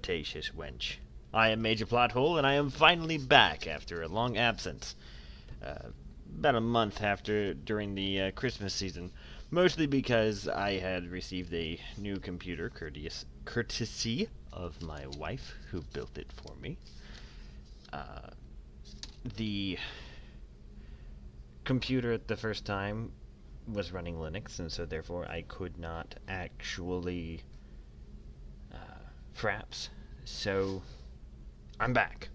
flirtatious wench. I am Major Plothole, and I am finally back after a long absence. About a month after during the Christmas season, mostly because I had received a new computer, courtesy of my wife, who built it for me. The computer at the first time was running Linux, and so therefore I could not actually fraps. So I'm back.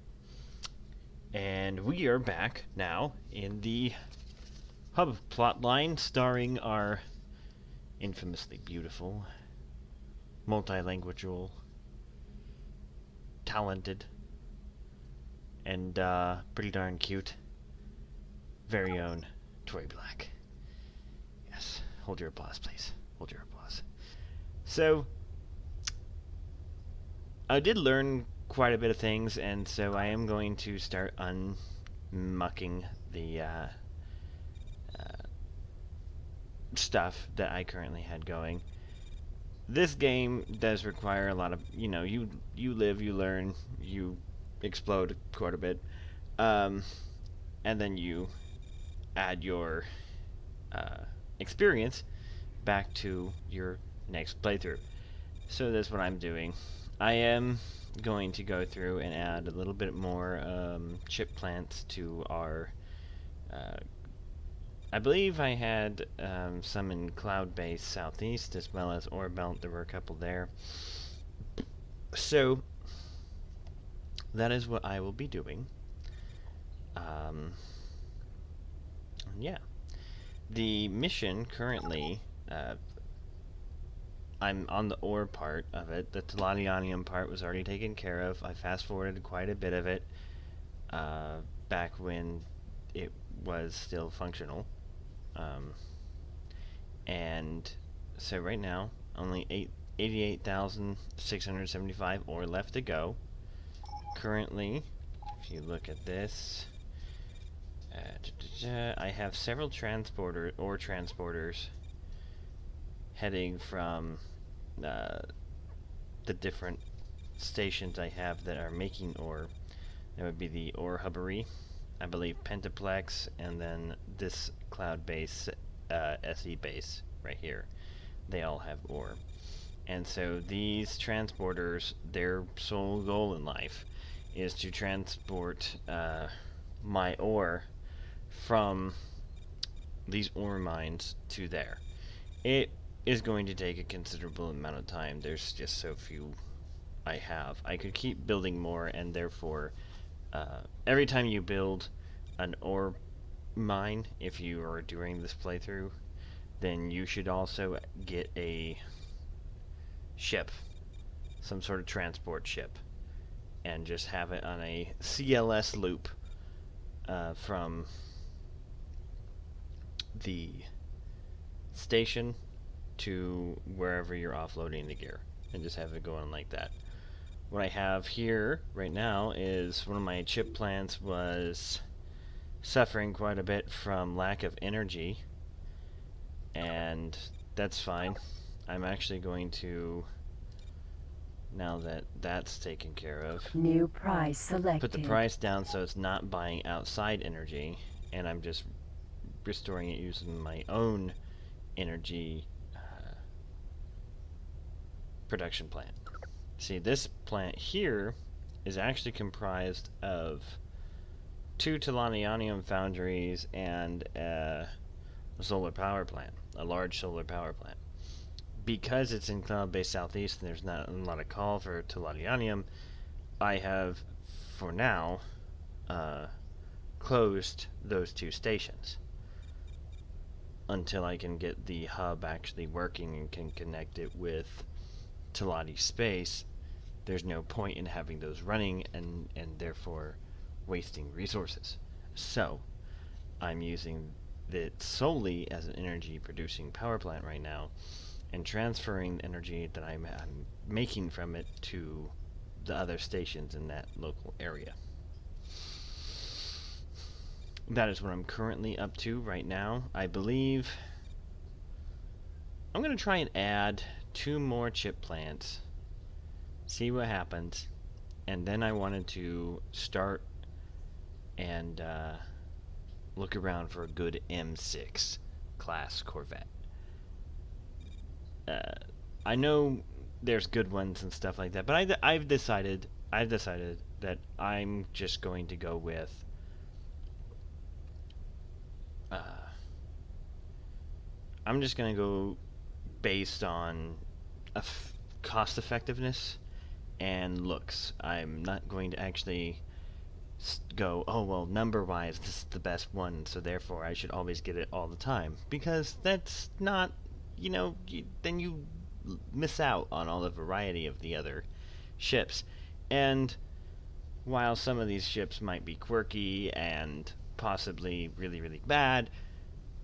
And we are back now in the Hub Plotline, starring our infamously beautiful, multilingual, talented, and pretty darn cute very own Tori Black. Yes, hold your applause, please. Hold your applause. So, I did learn quite a bit of things, and so I am going to start unmucking the stuff that I currently had going. This game does require a lot of, you live, you learn, you explode quite a bit, and then you add your experience back to your next playthrough. So that's what I'm doing. I am going to go through and add a little bit more chip plants to our I believe I had some in Cloud Base Southeast as well as Ore Belt. There were a couple there. So that is what I will be doing. Yeah. The mission currently, I'm on the ore part of it. The Teladionium part was already taken care of. I fast-forwarded quite a bit of it back when it was still functional. And so right now, only 88,675 ore left to go. Currently, if you look at this, I have several transporters heading from the different stations I have that are making ore. That would be the ore hubbery, I believe Pentaplex, and then this cloud base, SE base right here. They all have ore. And so these transporters, their sole goal in life is to transport my ore from these ore mines to there. It is going to take a considerable amount of time. There's just so few I have. I could keep building more, and therefore every time you build an ore mine, if you are doing this playthrough, then you should also get a ship, some sort of transport ship, and just have it on a CLS loop from the station to wherever you're offloading the gear, and just have it going like that. What I have here right now is one of my chip plants was suffering quite a bit from lack of energy, and that's fine. I'm actually going to, now that that's taken care of, new price selected, put the price down so it's not buying outside energy, and I'm just restoring it using my own energy production plant. See, this plant here is actually comprised of 2 Telanionium foundries and a solar power plant, a large solar power plant. Because it's in Cloud Base Southeast and there's not a lot of call for Telanionium, I have, for now, closed those 2 stations until I can get the hub actually working and can connect it with Teladi space. There's no point in having those running and therefore wasting resources. So I'm using it solely as an energy producing power plant right now and transferring the energy that I'm making from it to the other stations in that local area. That is what I'm currently up to right now. I believe I'm going to try and add 2 more chip plants see what happens, and then I wanted to start and look around for a good M6 class Corvette. I know there's good ones and stuff like that, but I've decided that I'm just going to go with I'm just going to go based on cost effectiveness and looks. I'm not going to actually go, oh well, number wise this is the best one, so therefore I should always get it all the time, because that's not, you know, then you miss out on all the variety of the other ships. And while some of these ships might be quirky and possibly really, really bad,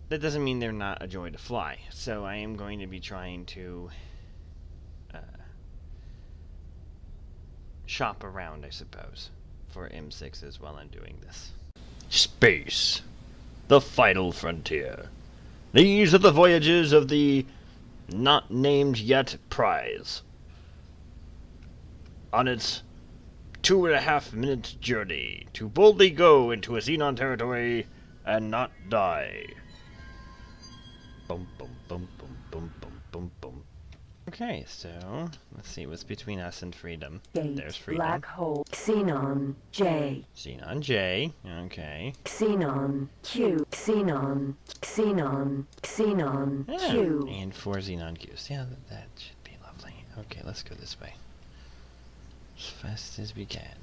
that doesn't mean they're not a joy to fly. So I am going to be trying to shop around, I suppose, for M6s while I'm doing this. Space, the final frontier. These are the voyages of the not named yet prize. On its 2.5-minute journey to boldly go into a Xenon territory and not die. Bum bum bum bum bum bum bum bum. Okay, so let's see what's between us and freedom. Gate, there's freedom. Black hole. Xenon J. Xenon J. Okay. Xenon Q. Xenon. Xenon. Xenon Q. And 4 Xenon Qs. Yeah, that should be lovely. Okay, let's go this way. As fast as we can.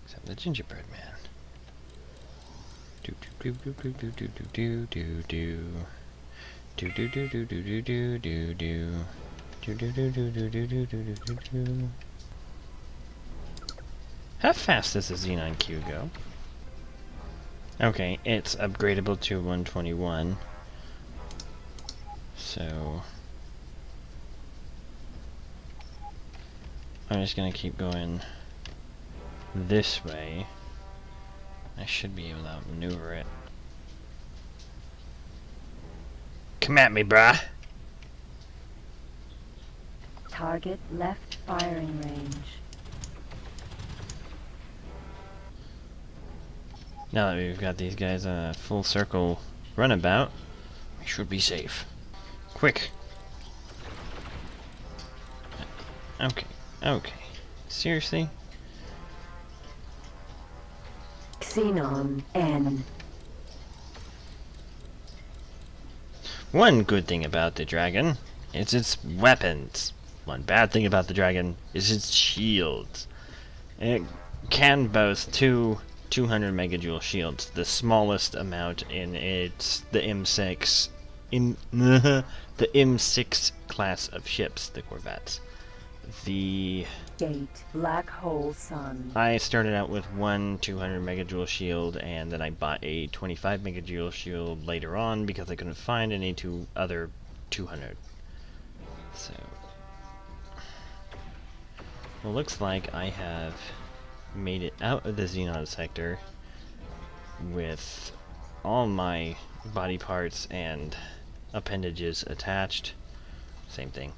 Except the gingerbread man. Do do do do do do do do do. Do do do do do do do do do. Do do do do do do do do do do. How fast does the Xenon Q go? Okay, it's upgradable to 121. So I'm just gonna keep going this way. I should be able to outmaneuver it. Come at me, brah! Target left firing range. Now that we've got these guys on a full circle runabout, we should be safe. Quick! Okay, okay. Seriously? Xenon N. One good thing about the dragon is its weapons. One bad thing about the dragon is its shields. It can boast two 200 megajoule shields, the smallest amount in the M6 the M6 class of ships, the Corvettes. The Gate Black Hole Sun. I started out with one 200 megajoule shield, and then I bought a 25 megajoule shield later on because I couldn't find any other 200. So, well, looks like I have made it out of the Xenon sector with all my body parts and appendages attached. Same thing.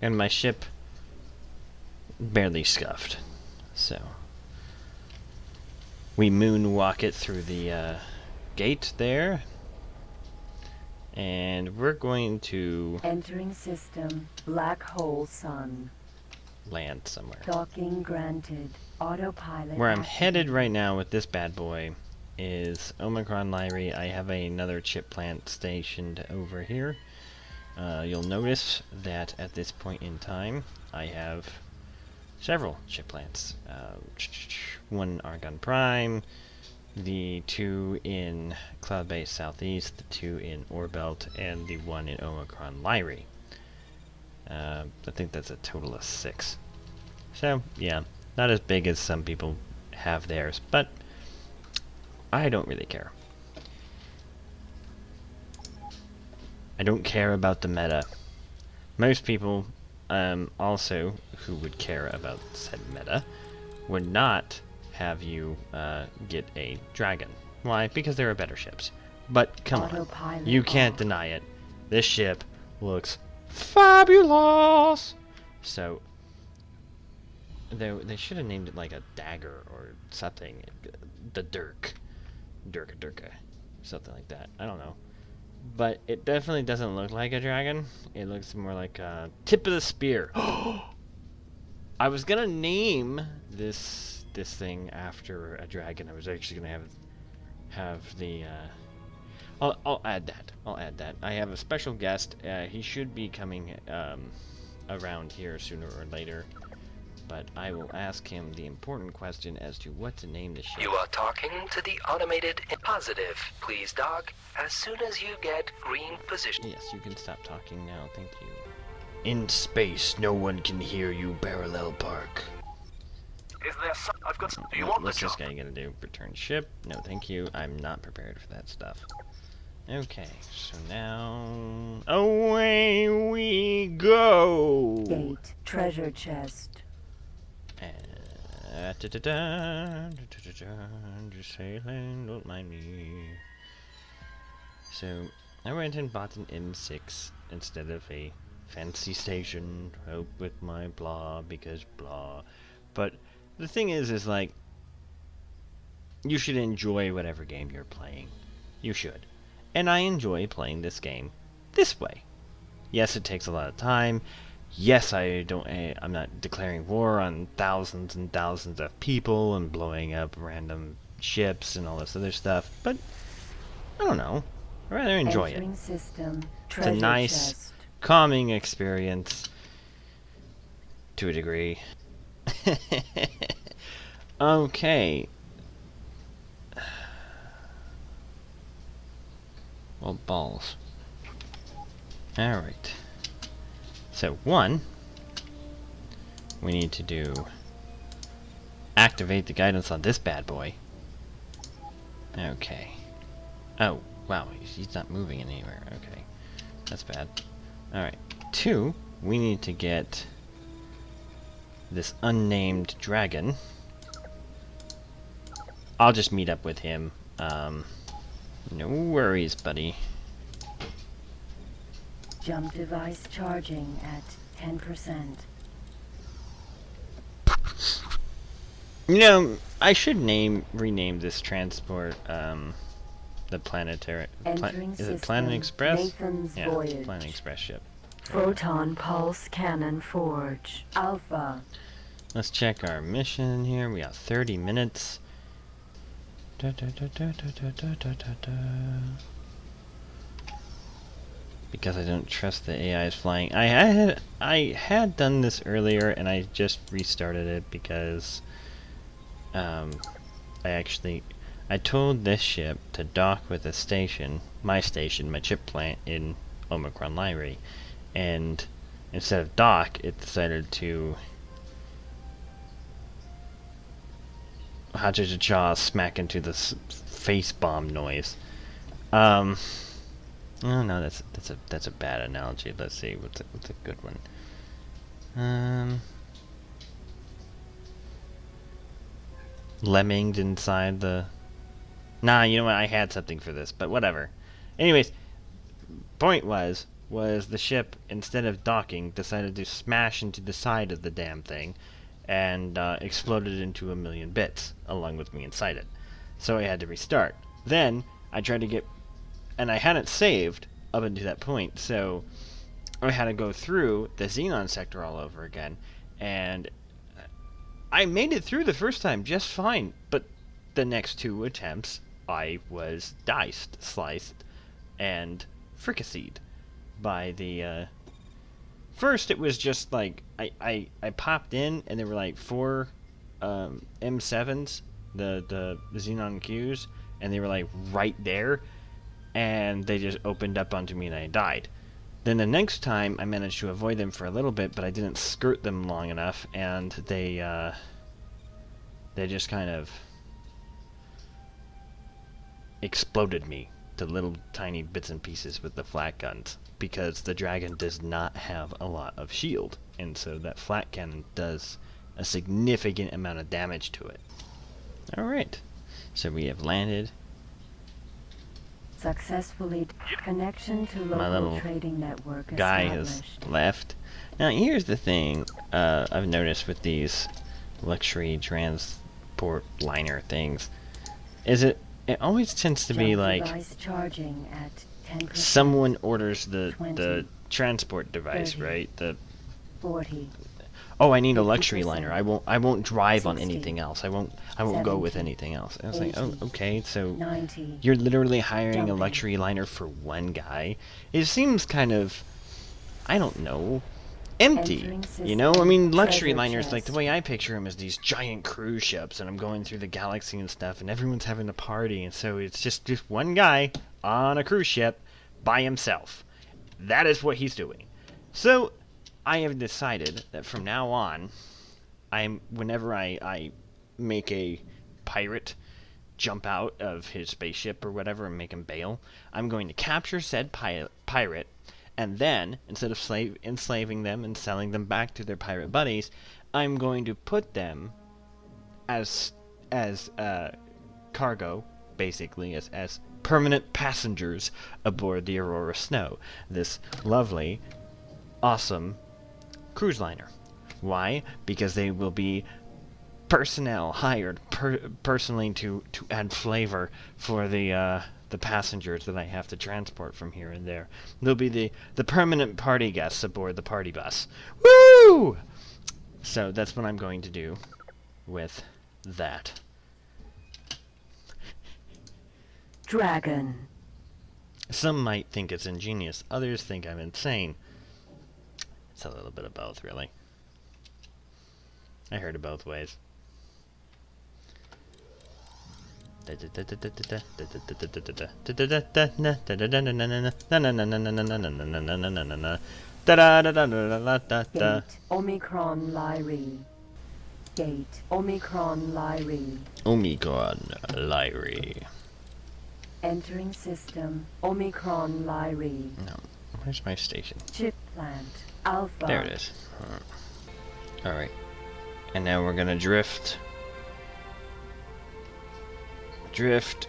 And my ship barely scuffed. So we moonwalk it through the gate there, and we're going to Entering system Black Hole Sun. land somewhere. Docking granted. Autopilot. Where I'm activated. headed right now with this bad boy is Omicron Lyrie. I have another chip plant stationed over here. You'll notice that at this point in time I have several chip plants. One Argon Prime, the 2 in Cloud Base Southeast, the 2 in Orbelt, and the 1 in Omicron Lyrie. I think that's a total of 6. So, yeah, not as big as some people have theirs, but I don't really care. I don't care about the meta. Most people, also, who would care about said meta, would not have you get a dragon. Why? Because there are better ships. But come on, you can't deny it. This ship looks fabulous. So they should have named it like a dagger or something. The Durka, something like that. I don't know. But it definitely doesn't look like a dragon. It looks more like a tip of the spear. I was gonna name this thing after a dragon. I was actually gonna have the. I'll add that. I'll add that. I have a special guest. He should be coming around here sooner or later. But I will ask him the important question as to what to name the ship. You are talking to the automated positive. Please dock as soon as you get green position. Yes, you can stop talking now. Thank you. In space, no one can hear you, Parallel Park. Is there some... I've got... Do you want What's the this job? guy gonna do? Return ship? No, thank you. I'm not prepared for that stuff. Okay, so now... away we go! Gate. Treasure chest. Just sailing, don't mind me. So, I went and bought an M6 instead of a fancy station to help with my blah, because blah. But the thing is like, you should enjoy whatever game you're playing. You should. And I enjoy playing this game this way. Yes, it takes a lot of time. Yes, I'm not declaring war on thousands and thousands of people and blowing up random ships and all this other stuff, but I don't know. I rather enjoy Entering it. system. It's Treasure a nice, chest. calming experience to a degree. Okay. Well, balls. Alright. So, one, we need to do activate the guidance on this bad boy. Okay. Oh, wow, he's not moving anywhere. Okay. That's bad. Alright. Two, we need to get this unnamed dragon. I'll just meet up with him. No worries, buddy. Jump device charging at 10%. You know, I should rename this transport, the planetary... Entering is it system. Planet Express? Nathan's Yeah, Voyage. Planet Express ship. Photon pulse cannon forge. Alpha. Let's check our mission here. We got 30 minutes. Da, da, da, da, da, da, da, da, da, da. Because I don't trust the AI's flying. I had done this earlier and I just restarted it because I told this ship to dock with a station, my chip plant in Omicron Library, and instead of dock, it decided to ha-cha-cha-cha smack into the face bomb noise. Oh no, that's a bad analogy. Let's see what's a good one. Lemminged inside the... Nah, you know what? I had something for this, but whatever. Anyways, point was the ship, instead of docking, decided to smash into the side of the damn thing and exploded into a million bits, along with me inside it. So I had to restart. Then, I tried to get... And I hadn't saved up until that point, so I had to go through the Xenon sector all over again, and I made it through the first time just fine, but the next two attempts, I was diced, sliced, and fricasseed by the, first it was just like, I popped in, and there were like 4 M7s, the Xenon Qs, and they were like right there, and they just opened up onto me and I died. Then the next time I managed to avoid them for a little bit, but I didn't skirt them long enough, and they just kind of exploded me to little tiny bits and pieces with the flat guns, because the dragon does not have a lot of shield, and so that flat cannon does a significant amount of damage to it. Alright, so we have landed Successfully connection to My local little trading network guy has established. left. Now here's the thing I've noticed with these luxury transport liner things is it always tends to be Jump like device charging at 10%. someone orders the 20, transport device, 30, right? The 40, oh, I need a luxury liner. 50%, I won't drive on 60, anything else. I won't go with 70, anything else. And I was like, oh, 80, okay, so 90. you're literally hiring a Jumping. luxury liner for one guy. It seems kind of, I don't know, empty. Entering You know, I system, mean, luxury treasure liners, like the chest. way I picture them, is these giant cruise ships, and I'm going through the galaxy and stuff, and everyone's having a party, and so it's just one guy on a cruise ship by himself. That is what he's doing. So I have decided that from now on, whenever I make a pirate jump out of his spaceship or whatever and make him bail, I'm going to capture said pirate, and then, instead of enslaving them and selling them back to their pirate buddies, I'm going to put them as cargo, basically, as permanent passengers aboard the Aurora Snow, this lovely, awesome cruise liner. Why? Because they will be personnel hired personally to add flavor for the passengers that I have to transport from here and there. They'll be the permanent party guests aboard the party bus. Woo! So that's what I'm going to do with that. Dragon. Some might think it's ingenious, others think I'm insane. It's a little bit of both, really. I heard it both ways. Gate Omicron Lyri. Gate Omicron Lyri. Omicron Lyri. Entering system Omicron Lyri. No, where's my station? Chip plant Alpha. There it is. Alright. And now we're gonna drift. Drift.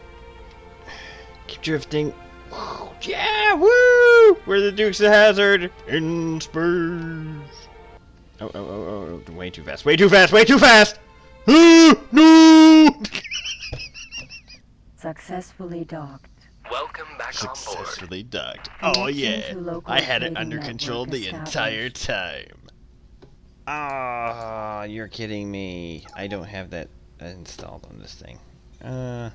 Keep drifting. Yeah, woo! We're the Dukes of Hazzard in space. Oh, way too fast. Way too fast. Way too fast! No! Successfully docked. Welcome back on board. Successfully docked. Oh yeah. Connection to local I had it trading under control network the entire established. time. Ah, you're kidding me. I don't have that installed on this thing. Well,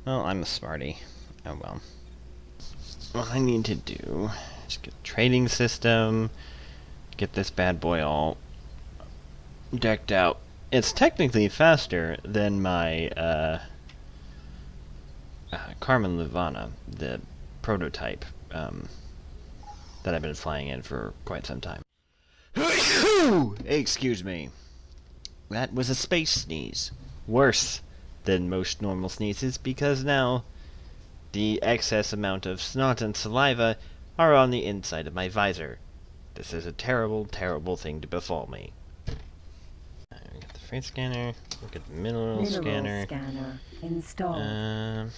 I'm a smarty. Oh well. What I need to do is get a trading system, get this bad boy all decked out. It's technically faster than my Carmen Luvana, the prototype that I've been flying in for quite some time. Excuse me. That was a space sneeze. Worse than most normal sneezes, because now the excess amount of snot and saliva are on the inside of my visor. This is a terrible, terrible thing to befall me. We got the freight scanner, look at the mineral scanner. Installed.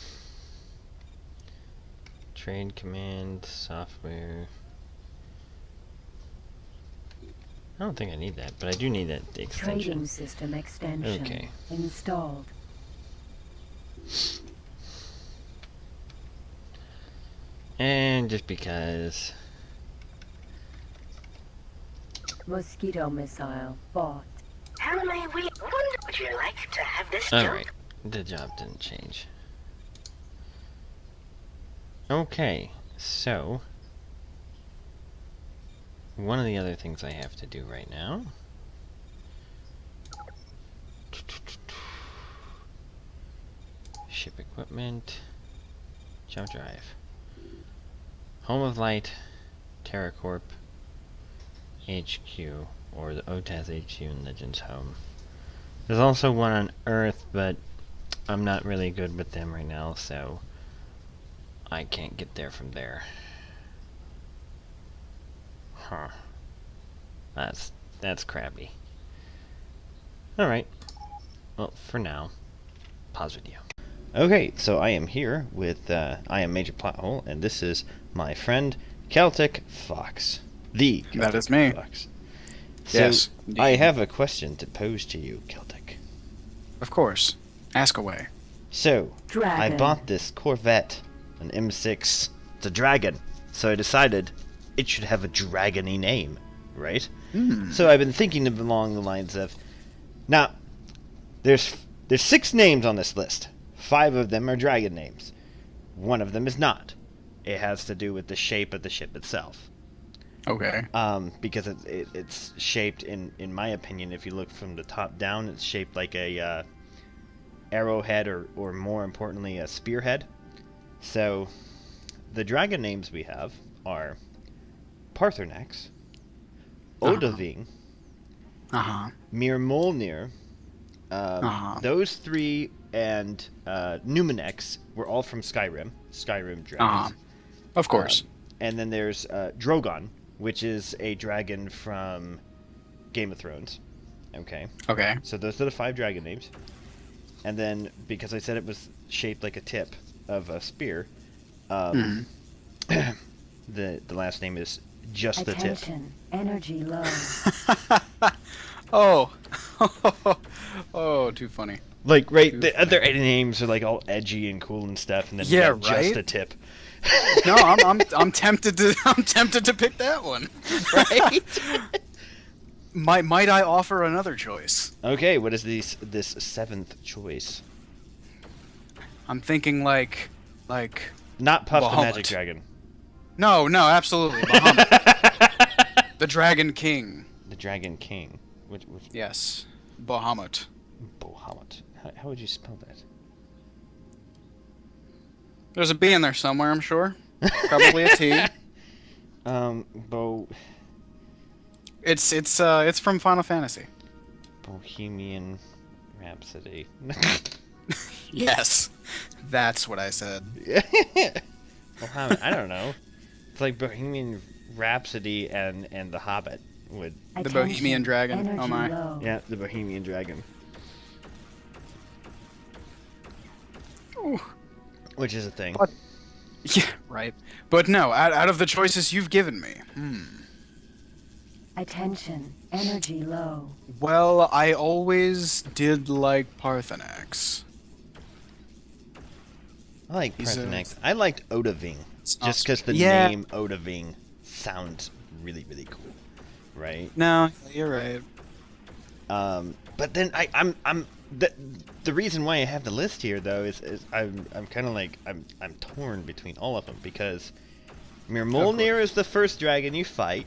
Trade command, software. I don't think I need that, but I do need that extension. Trading system extension. Okay. Installed. And just because... Mosquito missile bought. How may we wonder? Would you like to have this Alright, the job didn't change. Okay, so... one of the other things I have to do right now... ship equipment... jump drive. Home of Light, TerraCorp, HQ, or the OTAS HQ in Legends Home. There's also one on Earth, but I'm not really good with them right now, so I can't get there from there. Huh. That's crappy. Alright. Well, for now, pause video. Okay, so I am here with, I am Major Plothole, and this is my friend TheCelticFox. The That is me. Fox. So Yes, I indeed. have a question to pose to you, Celtic. Of course. Ask away. So, I Dragon. bought this Corvette, an M6. It's a dragon, so I decided it should have a dragon-y name, right? So I've been thinking along the lines of, now, there's 6 names on this list. 5 of them are dragon names. One of them is not. It has to do with the shape of the ship itself. Okay. Because it's shaped, in my opinion, if you look from the top down, it's shaped like a arrowhead, or more importantly, a spearhead. So, the dragon names we have are Parthernax, Odaving, Uh-huh. Mirmolnir. Uh-huh. Those 3 and Numenex were all from Skyrim dragons. Of course. And then there's Drogon, which is a dragon from Game of Thrones. Okay. Okay. So those are the 5 dragon names. And then, because I said it was shaped like a tip of a spear, the last name is just the tip. Attention. Energy low. Oh. Oh, too funny. Like, right, the other names are like all edgy and cool and stuff, and then Yeah, you got just right? a tip. No, I'm tempted to pick that one. Right? Might I offer another choice? Okay, what is this 7th choice? I'm thinking like Not Puff the Bahamut. Magic Dragon. No, absolutely. Bahamut. The Dragon King. The Dragon King. Which Yes. Bahamut. Bahamut. How would you spell that? There's a B in there somewhere, I'm sure. Probably a T. It's from Final Fantasy. Bohemian Rhapsody. Yes. That's what I said. Bahamut, I don't know. It's like Bohemian Rhapsody and The Hobbit would. The Bohemian Dragon. Energy Oh my. low. Yeah, the Bohemian Dragon. Ooh. Which is a thing. But- Yeah, right. But no, out of the choices you've given me, Attention. Energy low. well, I always did like Parthenax. I like He's a- Parthenax. I liked Odaving. It's Just because the Yeah. name Odaving sounds really, really cool. Right? No, you're right. But then I'm the reason why I have the list here though is I'm kind of like I'm torn between all of them, because Mirmolnir is the first dragon you fight,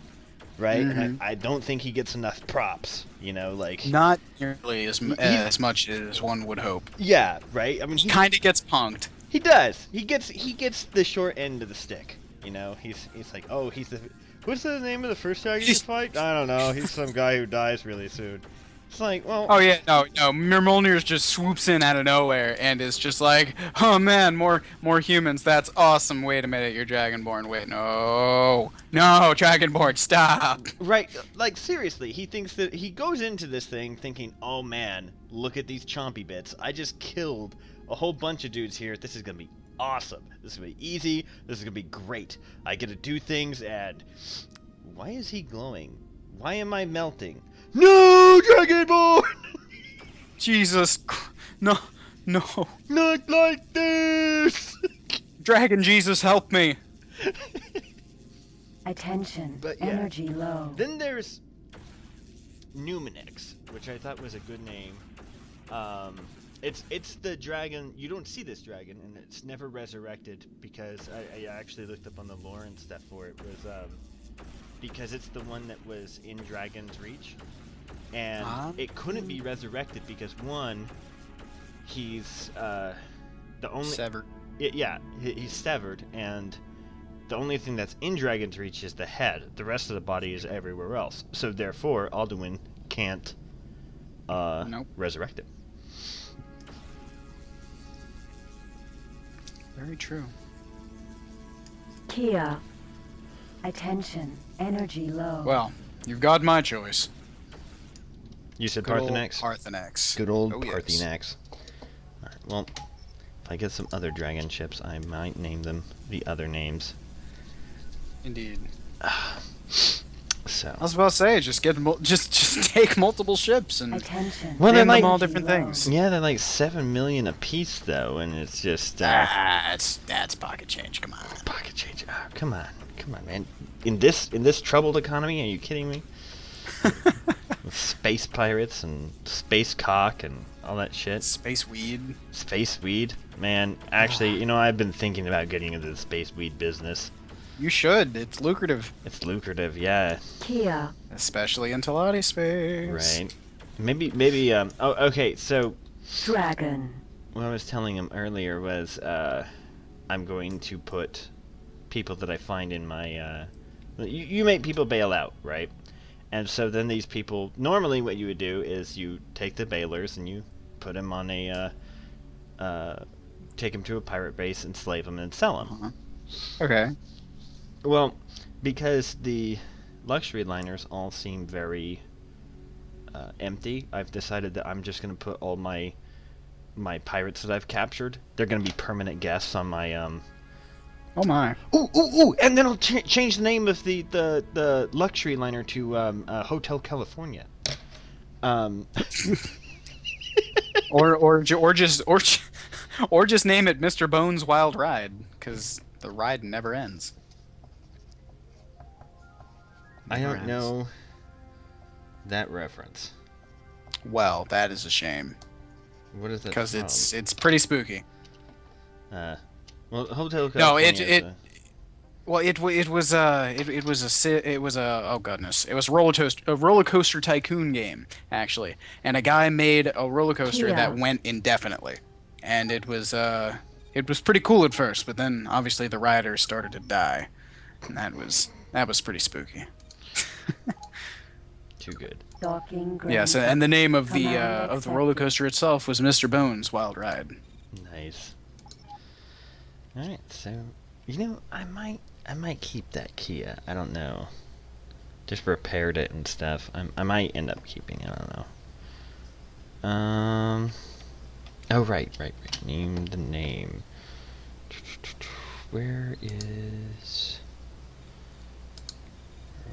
right? And I don't think he gets enough props, like Not nearly as much as one would hope. yeah, right. I mean, He kind of gets punked. he does. He gets the short end of the stick. He's like, oh, he's the what's the name of the first dragon you fight? I don't know. He's some guy who dies really soon. It's like, well, Oh yeah, no, Mirmolnir just swoops in out of nowhere and is just like, oh man, more humans. That's awesome. Wait a minute, you're Dragonborn. Wait, no, Dragonborn, stop. right, like seriously, he thinks that he goes into this thing thinking, oh man, look at these chompy bits. I just killed a whole bunch of dudes here. This is gonna be awesome. This is gonna be easy. This is gonna be great. I get to do things, and why is he glowing? Why am I melting? No, Dragonborn! Jesus, no, Not like this! Dragon Jesus, help me. Attention. But yeah. Energy low. Then there's Numenex, which I thought was a good name. It's the dragon. You don't see this dragon, and it's never resurrected, because I actually looked up on the lore and stuff for it. Was because it's the one that was in Dragon's Reach, and it couldn't be resurrected because one, he's the only Severed. he's severed, and the only thing that's in Dragon's Reach is the head. The rest of the body is everywhere else. So therefore, Alduin can't resurrect him. Very true. Kia. Attention. Energy low. Well, you've got my choice. You said Good old Parthenax? Parthenax. Good old Oh, yes. Parthenax. Alright, well, If I get some other dragon ships, I might name them the other names. Indeed. So. I was about to say, just just take multiple ships and Attention. Well, they're name them like- all different things. Yeah, they're like 7 million a piece, though, and it's just That's pocket change. Come on. pocket change. Oh, come on, man. In this troubled economy, are you kidding me? With space pirates and space cock and all that shit. Space weed. Space weed, man. Actually, I've been thinking about getting into the space weed business. You should. It's lucrative, It's lucrative, yeah. Kia. especially in Telati space. Right. Maybe. Oh, okay. So Dragon. what I was telling him earlier was, I'm going to put people that I find in my. You make people bail out, right? And so then these people, normally what you would do is you take the bailers and you put them on take them to a pirate base, enslave them, and sell them. Okay. Well, because the luxury liners all seem very empty, I've decided that I'm just going to put all my pirates that I've captured. They're going to be permanent guests on my Oh my. Ooh! And then I'll change the name of the luxury liner to Hotel California. Or just name it Mr. Bones Wild Ride, because the ride never ends. I Never don't ends. know that reference. Well, that is a shame, What is that? because from? it's pretty spooky. Well, Hotel No, California. it was a roller coaster tycoon game, actually, and a guy made a roller coaster Kia. that went indefinitely, and it was pretty cool at first, but then obviously the riders started to die, and that was pretty spooky. Too good. Docking. Yes, and the name of the roller coaster itself was Mr. Bones Wild Ride. Nice. All right, so I might keep that Kia. I don't know. Just repaired it and stuff. I might end up keeping it. I don't know. Oh right. Name the name. Where is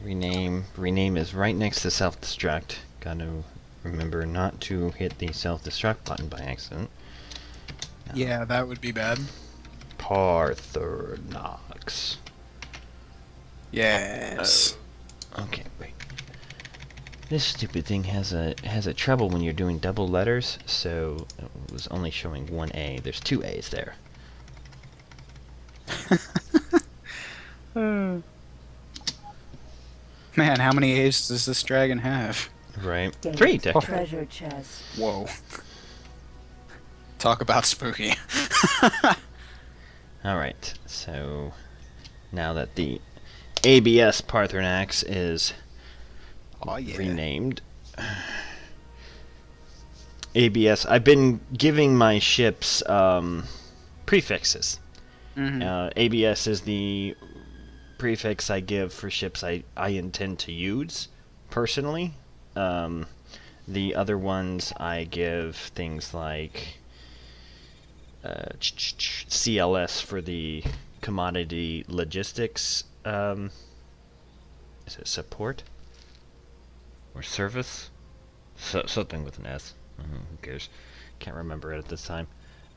rename? Rename is right next to self-destruct. Gotta remember not to hit the self-destruct button by accident. Yeah, that would be bad. Parthenax. Yes. Okay, wait. This stupid thing has a trouble when you're doing double letters, so it was only showing one A. There's two A's there. Man, how many A's does this dragon have? Right. Gate. 3 technically. Treasure chest. Whoa. Talk about spooky. Alright, so now that the ABS Parthenax is Oh yeah. renamed. ABS, I've been giving my ships prefixes. Mhm. ABS is the prefix I give for ships I intend to use personally. The other ones I give things like CLS for the commodity logistics. Is it support or service? Something with an S. Who cares? Can't remember it at this time.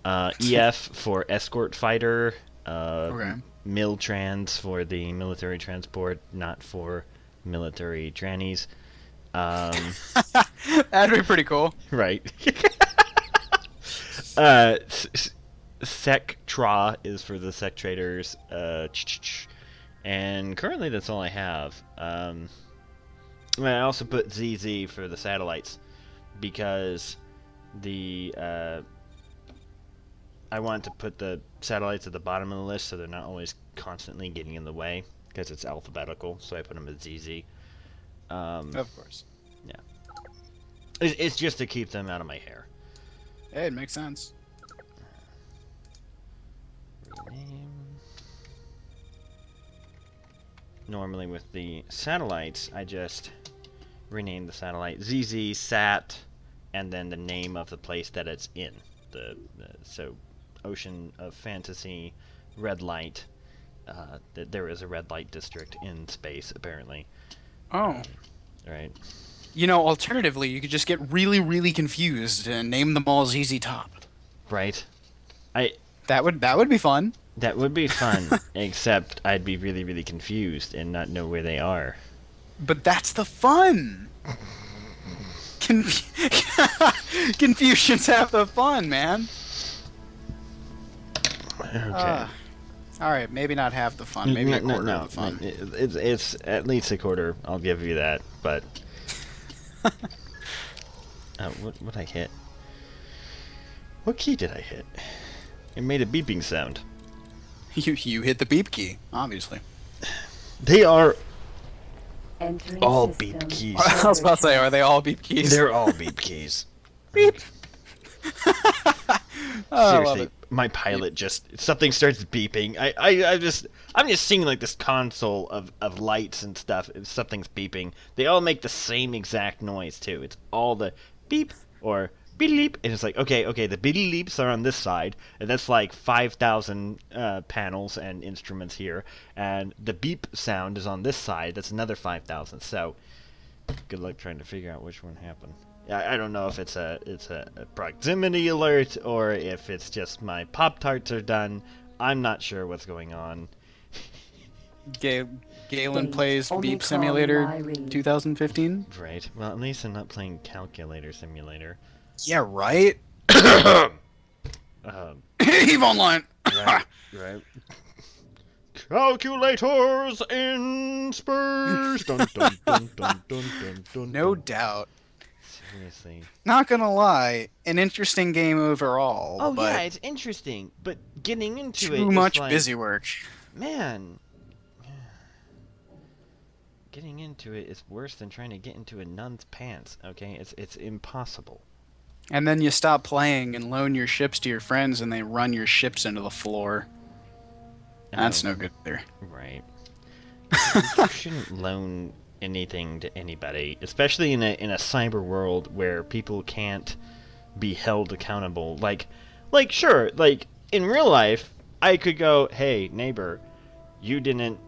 EF for escort fighter. Okay. Miltrans for the military transport, not for military trannies. That'd be pretty cool. Right. Sectra is for the sec traders. And currently that's all I have. I also put ZZ for the satellites because I want to put the satellites at the bottom of the list so they're not always constantly getting in the way because it's alphabetical. So I put them at ZZ. Of course. It's just to keep them out of my hair. Hey, it makes sense. Rename. Normally with the satellites, I just rename the satellite ZZ Sat, and then the name of the place that it's in. So ocean of fantasy red light. That there is a red light district in space, apparently. Oh. Right. You know, alternatively, you could just get really, really confused and name them all ZZ Top. Right. That would be fun. That would be fun, except I'd be really, really confused and not know where they are. But that's the fun. Confusion's half the fun, man. Okay. All right, maybe not half the fun, maybe a quarter of the fun. It's at least a quarter. I'll give you that. But what I hit? What key did I hit? It made a beeping sound. You hit the beep key, obviously. They are Entering all system. beep keys. I was about to say, are they all beep keys? They're all beep keys. beep. Oh, I love Seriously, it. my pilot just something starts beeping. I'm just seeing like this console of lights and stuff. If something's beeping, they all make the same exact noise too. It's all the beep or beep, and it's like okay, the beeps are on this side, and that's like 5,000 panels and instruments here, and the beep sound is on this side. That's another 5,000. So good luck trying to figure out which one happened. I don't know if it's a proximity alert or if it's just my Pop-Tarts are done. I'm not sure what's going on. Galen plays Only Beep call Simulator Irene. 2015? Right. Well, at least I'm not playing Calculator Simulator. Yeah, right? Um, EVE Online! right. Right. Calculators in space. Dun, dun, dun, dun, dun, dun, dun, No dun. doubt. Seriously. Not gonna lie, an interesting game overall, Oh but yeah, it's interesting, but getting into it too is much like, busy work. Man. Getting into it is worse than trying to get into a nun's pants. Okay, it's impossible. And then you stop playing and loan your ships to your friends and they run your ships into the floor. That's Oh, no good either. Right. You shouldn't loan anything to anybody, especially in a cyber world where people can't be held accountable. Like sure, like in real life, I could go, "Hey, neighbor, you didn't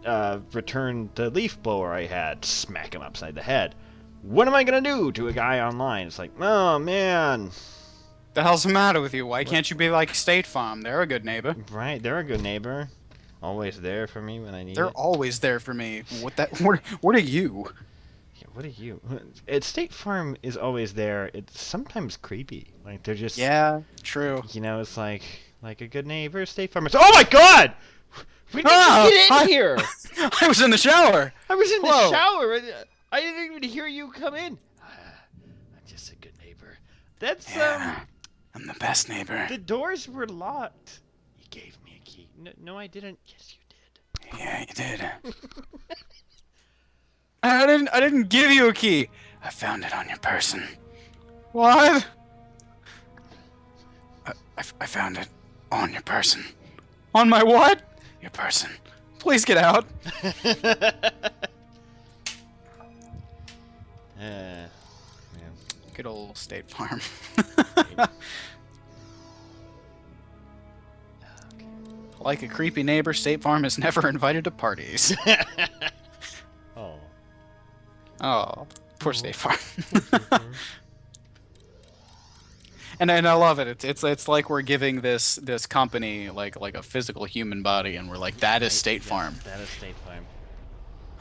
return the leaf blower I had." Smack him upside the head. What am I gonna do to a guy online? It's like, oh man. The hell's the matter with you? Why can't you be like State Farm? They're a good neighbor. Right, they're a good neighbor. Always there for me when I need They're it. always there for me. What are you? Yeah, what are you? State Farm is always there. It's sometimes creepy. Like they're just Yeah, true. You know, it's like a good neighbor. State Farm. Oh my God! We didn't get in here. I was in the shower. I was in the Whoa. shower. I didn't even hear you come in. I'm just a good neighbor. That's Yeah, I'm the best neighbor. The doors were locked. You gave me a key. No, I didn't. Yes, you did. Yeah, you did. I didn't give you a key. I found it on your person. What? I found it on your person. On my what? Your person. Please get out. Yeah. Good old State Farm. Like a creepy neighbor, State Farm is never invited to parties. Oh. Oh, poor State Farm. And I love it. It's like we're giving this company like a physical human body, and we're like, that is State Farm. That is State Farm.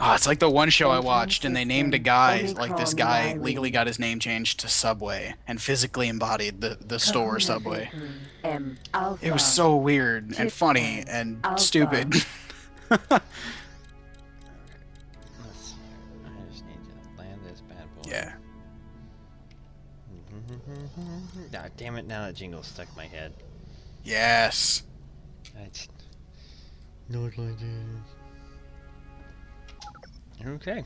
Oh, it's like the one show I watched, and they named a guy, Only like this call guy Riley. legally got his name changed to Subway, and physically embodied the store Subway. M Alpha. It was so weird and funny and Alpha. stupid. Let's see. I just need to land this bad boy. Yeah. Ah, damn it! Now that jingle stuck in my head. Yes. That's not like this. Okay.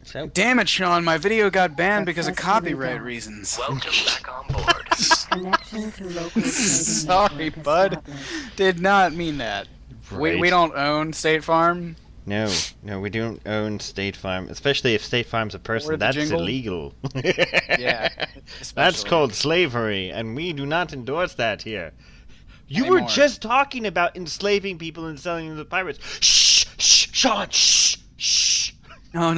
So Damn it, Sean! My video got banned because of Successfully copyright done. reasons. Welcome back on board. Connection to local trading Sorry, network bud. established. Did not mean that. We Right. don't own State Farm. No, no, we don't own State Farm, especially if State Farm's a Or person. the That's jingle. illegal. Yeah. That's especially. called slavery, and we do not endorse that here. You were Anymore. just talking about enslaving people and selling them to pirates. Shh, shh, Sean, shh, shh. No,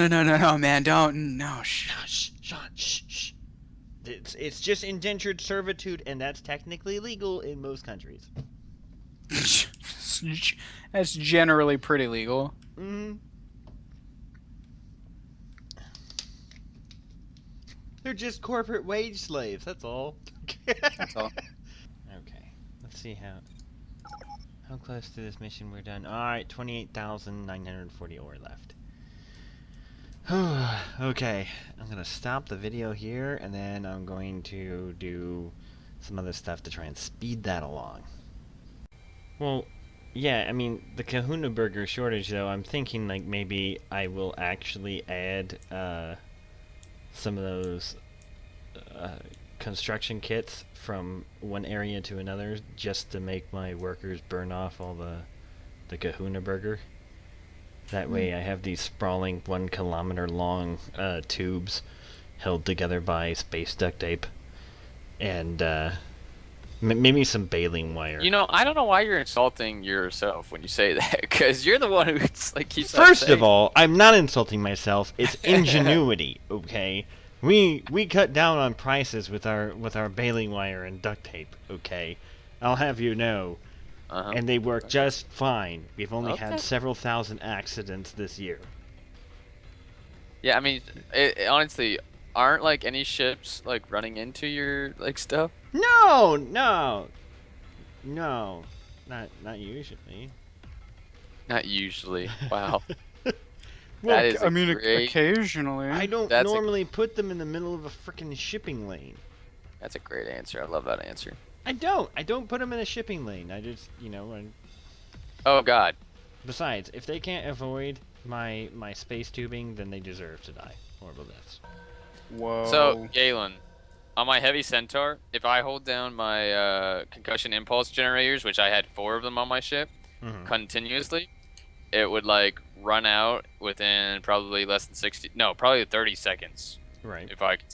man, don't. No, shh. No, shh, Sean, shh, shh. It's just indentured servitude, and that's technically legal in most countries. That's generally pretty legal. They're just corporate wage slaves, that's all. That's all. Okay, let's see how close to this mission we're done. Alright, 28,940 ore left. Okay, I'm gonna stop the video here, and then I'm going to do some other stuff to try and speed that along. Well, yeah, I mean, the Kahuna Burger shortage, though, I'm thinking, like, maybe I will actually add, some of those, construction kits from one area to another, just to make my workers burn off all the Kahuna Burger. That way I have these sprawling 1 kilometer long, tubes held together by space duct tape. And, maybe some baling wire. You know, I don't know why you're insulting yourself when you say that, because you're the one who like keeps. First of all, I'm not insulting myself. It's ingenuity, okay? We cut down on prices with our baling wire and duct tape, okay? I'll have you know. And they work just fine. We've only had several thousand accidents this year. Yeah, I mean, honestly, aren't like any ships like running into your like stuff? No, not usually. Not usually. Wow. Well, that is I mean, great. occasionally. I don't That's normally put them in the middle of a frickin' shipping lane. That's a great answer. I love that answer. I don't put them in a shipping lane. I just, Oh God. Besides, if they can't avoid my space tubing, then they deserve to die horrible deaths. Whoa. So Galen, on my heavy centaur, if I hold down my concussion impulse generators, which I had 4 of them on my ship, continuously, it would like run out within probably less than probably 30 seconds. Right. If I could.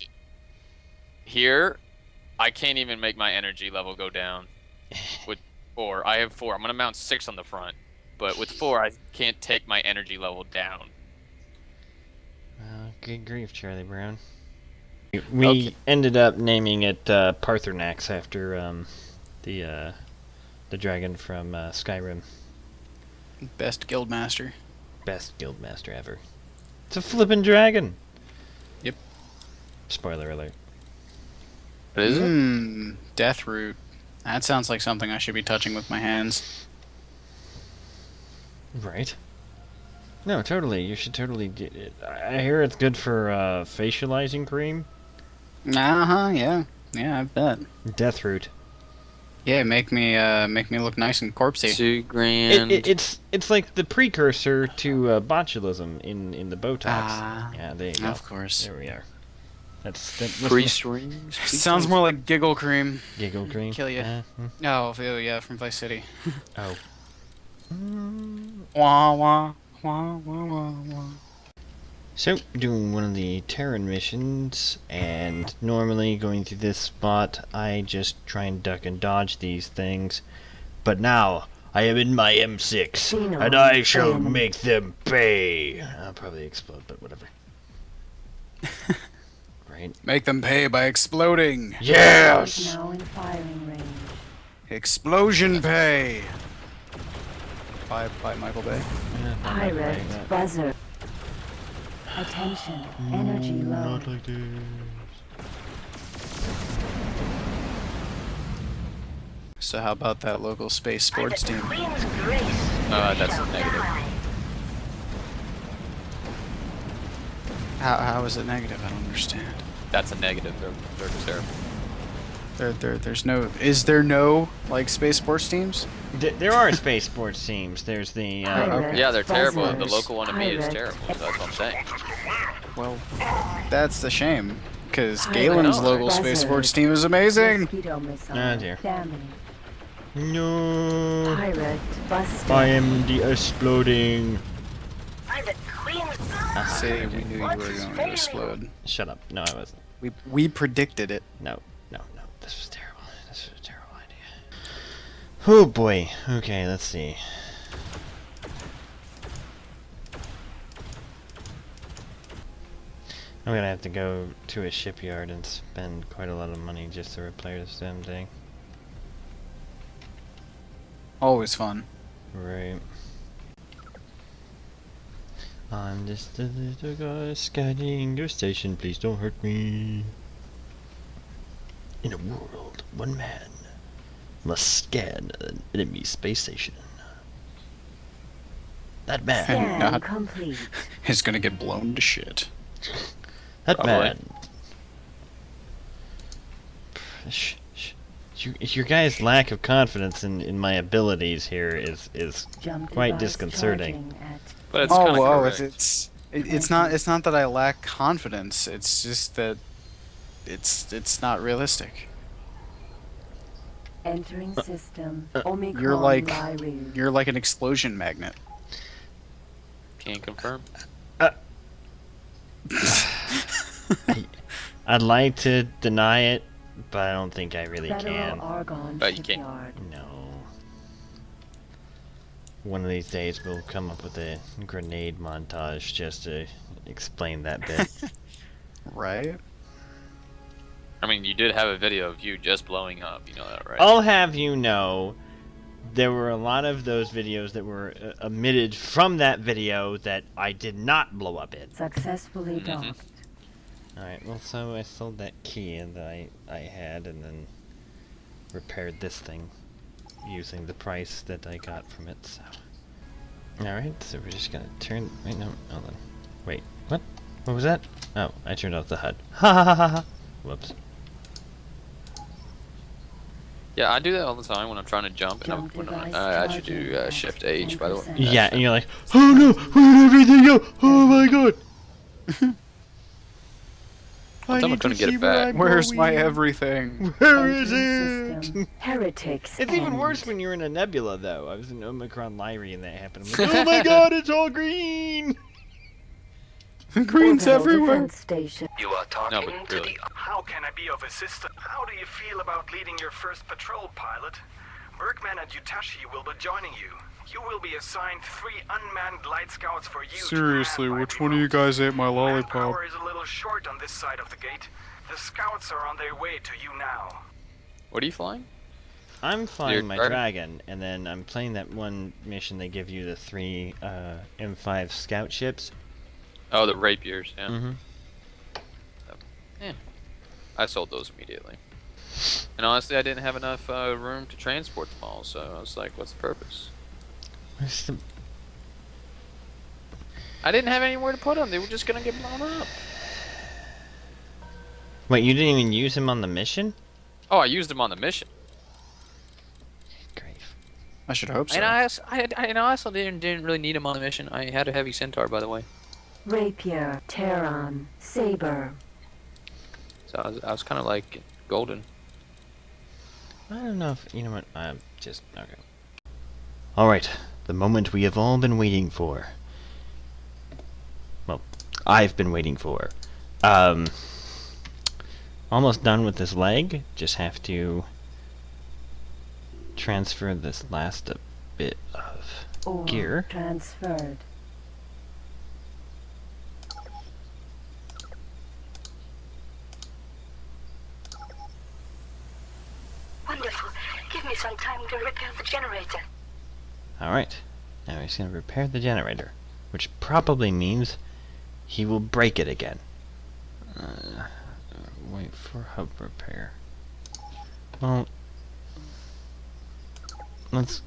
Here, I can't even make my energy level go down. With 4, I have 4. I'm gonna mount 6 on the front, but with 4, I can't take my energy level down. Good grief, Charlie Brown. We ended up naming it Parthenax after the dragon from Skyrim. Best guildmaster. Best guildmaster ever. It's a flippin' dragon. Yep. Spoiler alert. What is it? Death root. That sounds like something I should be touching with my hands. Right. No, totally. You should totally do it. I hear it's good for facializing cream. Yeah. Yeah, I bet. Death root. Yeah, make me look nice and corpsey. $2,000. It's like the precursor to botulism in the Botox. Yeah, there you go. Of course. There we are. That's Free strings. Sounds more like giggle cream. Giggle cream. Kill ya. Oh, yeah, from Vice City. Oh. Wah wah wah wah wah wah. So, doing one of the Terran missions, and normally going through this spot, I just try and duck and dodge these things. But now, I am in my M6, and I shall make them pay. I'll probably explode, but whatever. Right? Make them pay by exploding. Yes! Now in firing range. Explosion pay. By Michael Bay. Pirate buzzer. Attention, energy low. Not like this. So how about that local space sports team? That's negative. How is it negative? I don't understand. That's a negative. They're terrible. There's no. Is there no like space sports teams? There are space sports teams. There's the. Pirate Yeah, they're terrible. The buzzers. local one to me is Pirate terrible. That's what I'm saying. Well, that's the shame. Because Pirate Galen's know. local space buzzers. sports team is amazing. Mosquito missile. Ah, dear. Damage. No. Pirate buster. I am the exploding. Say we knew you were going to explode. Shut up. No, I wasn't. We predicted it. No. This was terrible. This was a terrible idea. Oh boy. Okay, let's see. I'm gonna have to go to a shipyard and spend quite a lot of money just to repair this damn thing. Always fun. Right. I'm just a little guy scanning your station. Please don't hurt me. In a world, one man must scan an enemy space station. That man. And Scan not complete. is gonna get blown to shit. That Probably. man. Your guys' lack of confidence in my abilities here is Jump quite device disconcerting. charging at But it's Oh kind of wow, correct. it's not that I lack confidence. It's just that it's not realistic. entering system. Omicron You're like Lyru. you're like an explosion magnet. Can't confirm. I'd like to deny it, but I don't think I really Federal can. Argonne But you can't. shipyard. No. One of these days we'll come up with a grenade montage just to explain that bit. Right? I mean, you did have a video of you just blowing up. You know that, right? I'll have you know, there were a lot of those videos that were omitted from that video that I did not blow up in. Successfully Mhm. docked. Alright, well, so I sold that key that I had and then repaired this thing using the price that I got from it, so. Alright, so we're just gonna turn. Wait, no, hold on. Wait, what? What was that? Oh, I turned off the HUD. Ha ha ha ha ha! Whoops. Yeah, I do that all the time when I'm trying to jump, and Jump device I actually do charging at Shift H, by the way. 10%. Yeah, and you're like, oh no, where'd everything go? Oh my god! One time I couldn't get it back. Where's my everything? Where is Entering it? system. Heretics. It's even end. worse when you're in a nebula, though. I was in Omicron Lyri and that happened. I'm like, oh my god, it's all green! Green's Orbital everywhere. defense station. You are talking No, but to really. the... How can I be of assistance? How do you feel about leading your first patrol, pilot? Bergman and Yutashi will be joining you. You will be assigned 3 unmanned light scouts for you. to Seriously, command by which one of you remote. guys ate my lollipop? Manpower is a little short on this side of the gate. The scouts are on their way to you now. What are you flying? I'm flying Your my dragon? dragon, and then I'm playing that one mission they give you the 3 M5 scout ships. Oh, the rapiers. Yeah. Mm-hmm. I sold those immediately. And honestly, I didn't have enough room to transport them all, so I was like, what's the purpose? Where's the... I didn't have anywhere to put them. They were just gonna get blown up. Wait, you didn't even use him on the mission? Oh, I used them on the mission. Great. I should hope so. And I also didn't really need them on the mission. I had a heavy centaur, by the way. Rapier. Terran. Saber. So I was kind of like golden. I don't know if... You know what? I'm just... Okay. Alright. The moment we have all been waiting for. Well, I've been waiting for. Almost done with this leg. Just have to transfer this last bit of Or gear. transferred. Wonderful. Give me some time to repair the generator. Alright. Now he's going to repair the generator. Which probably means he will break it again. Wait for hub repair. Well, let's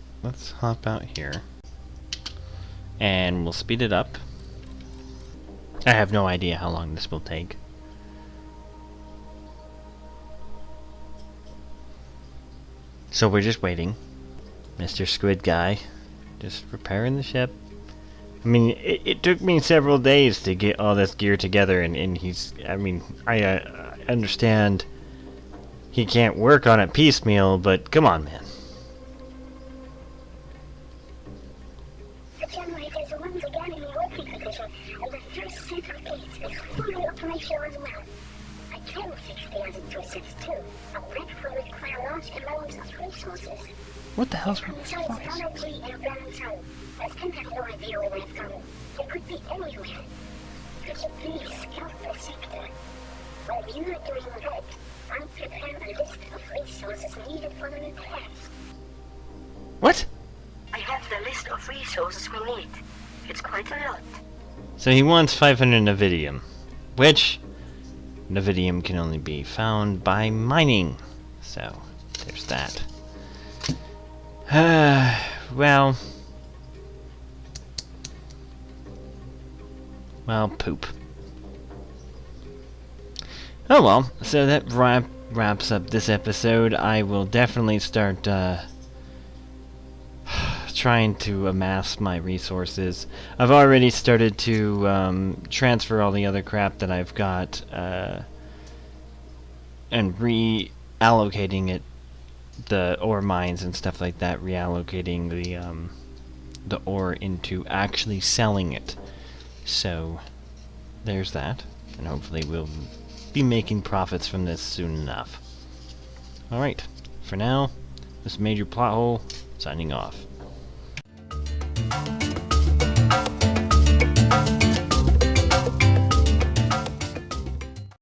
hop out here. And we'll speed it up. I have no idea how long this will take. So we're just waiting. Mr. Squid Guy. Just repairing the ship. I mean, it took me several days to get all this gear together, and he's... I mean, I understand he can't work on it piecemeal, but come on, man. The generator There's once again in the working position, and the first set of gates is fully operational as well. I can fix the other two sets too, but that will require large amounts of resources. What the hell's So wrong it's with this device? probably in a brown zone. I still have no idea where it's going. It could be anywhere. Could you please scout the sector? While you are doing that, I'll prepare a list of resources needed for the repairs. What? I have the list of resources we need. It's quite a lot. So he wants 500 Navidium, which Navidium can only be found by mining. So, there's that. Well, poop. Oh well, so that wraps up this episode. I will definitely start trying to amass my resources. I've already started to transfer all the other crap that I've got and reallocating it, the ore mines and stuff like that, reallocating the ore into actually selling it. So there's that, and hopefully we'll be making profits from this soon enough. Alright, for now, this is Major Plothole, signing off.